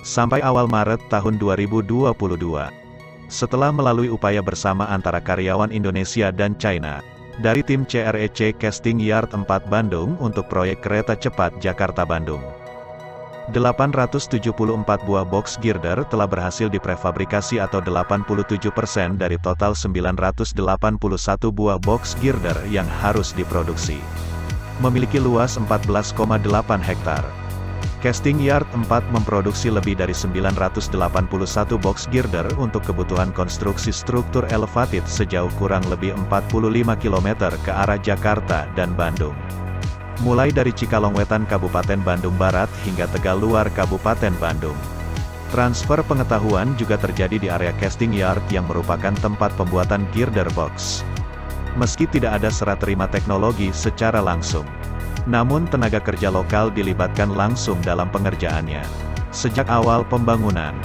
sampai awal Maret tahun 2022. Setelah melalui upaya bersama antara karyawan Indonesia dan China, dari tim CREC Casting Yard 4 Bandung untuk proyek kereta cepat Jakarta-Bandung. 874 buah box girder telah berhasil diprefabrikasi atau 87% dari total 981 buah box girder yang harus diproduksi. Memiliki luas 14,8 hektar. Casting Yard 4 memproduksi lebih dari 981 box girder untuk kebutuhan konstruksi struktur elevated sejauh kurang lebih 45 km ke arah Jakarta dan Bandung. Mulai dari Cikalongwetan Kabupaten Bandung Barat hingga Tegaluar Kabupaten Bandung. Transfer pengetahuan juga terjadi di area Casting Yard yang merupakan tempat pembuatan girder box. Meski tidak ada serah terima teknologi secara langsung, namun tenaga kerja lokal dilibatkan langsung dalam pengerjaannya. Sejak awal pembangunan,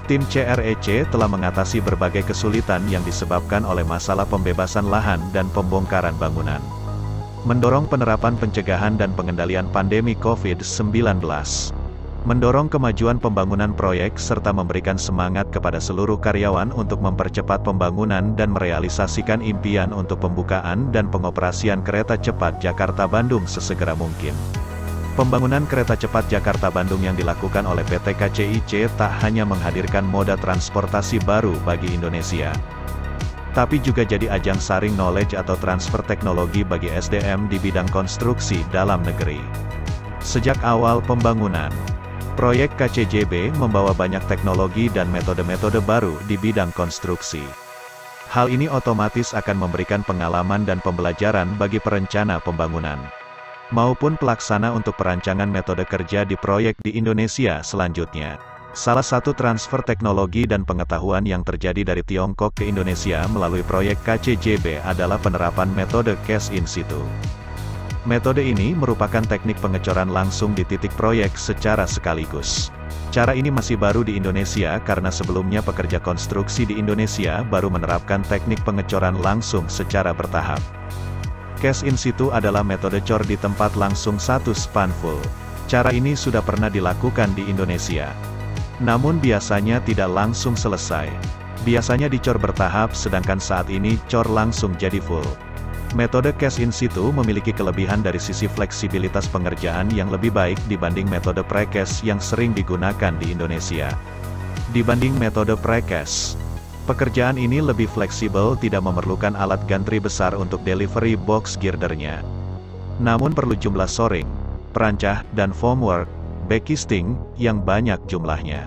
tim CREC telah mengatasi berbagai kesulitan yang disebabkan oleh masalah pembebasan lahan dan pembongkaran bangunan. Mendorong penerapan pencegahan dan pengendalian pandemi COVID-19. Mendorong kemajuan pembangunan proyek serta memberikan semangat kepada seluruh karyawan untuk mempercepat pembangunan dan merealisasikan impian untuk pembukaan dan pengoperasian kereta cepat Jakarta-Bandung sesegera mungkin. Pembangunan kereta cepat Jakarta-Bandung yang dilakukan oleh PT KCIC tak hanya menghadirkan moda transportasi baru bagi Indonesia, tapi juga jadi ajang sharing knowledge atau transfer teknologi bagi SDM di bidang konstruksi dalam negeri. Sejak awal pembangunan, proyek KCJB membawa banyak teknologi dan metode-metode baru di bidang konstruksi. Hal ini otomatis akan memberikan pengalaman dan pembelajaran bagi perencana pembangunan, maupun pelaksana untuk perancangan metode kerja di proyek di Indonesia selanjutnya. Salah satu transfer teknologi dan pengetahuan yang terjadi dari Tiongkok ke Indonesia melalui proyek KCJB adalah penerapan metode cast in situ. Metode ini merupakan teknik pengecoran langsung di titik proyek secara sekaligus. Cara ini masih baru di Indonesia karena sebelumnya pekerja konstruksi di Indonesia baru menerapkan teknik pengecoran langsung secara bertahap. Cast in situ adalah metode cor di tempat langsung satu span full. Cara ini sudah pernah dilakukan di Indonesia, namun biasanya tidak langsung selesai. Biasanya dicor bertahap sedangkan saat ini cor langsung jadi full. Metode cast in situ memiliki kelebihan dari sisi fleksibilitas pengerjaan yang lebih baik dibanding metode precast yang sering digunakan di Indonesia. Dibanding metode precast, pekerjaan ini lebih fleksibel, tidak memerlukan alat gantri besar untuk delivery box girdernya. Namun perlu jumlah shoring, perancah, dan formwork, backcasting, yang banyak jumlahnya.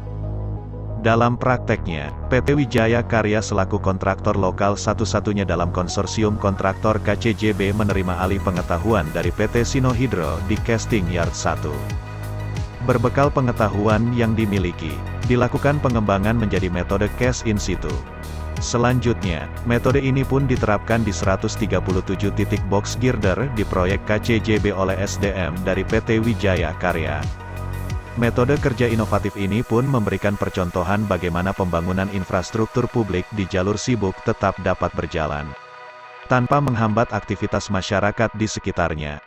Dalam prakteknya, PT Wijaya Karya selaku kontraktor lokal satu-satunya dalam konsorsium kontraktor KCJB menerima alih pengetahuan dari PT Sinohydro di Casting Yard 1. Berbekal pengetahuan yang dimiliki, dilakukan pengembangan menjadi metode cast in situ. Selanjutnya, metode ini pun diterapkan di 137 titik box girder di proyek KCJB oleh SDM dari PT Wijaya Karya. Metode kerja inovatif ini pun memberikan percontohan bagaimana pembangunan infrastruktur publik di jalur sibuk tetap dapat berjalan tanpa menghambat aktivitas masyarakat di sekitarnya.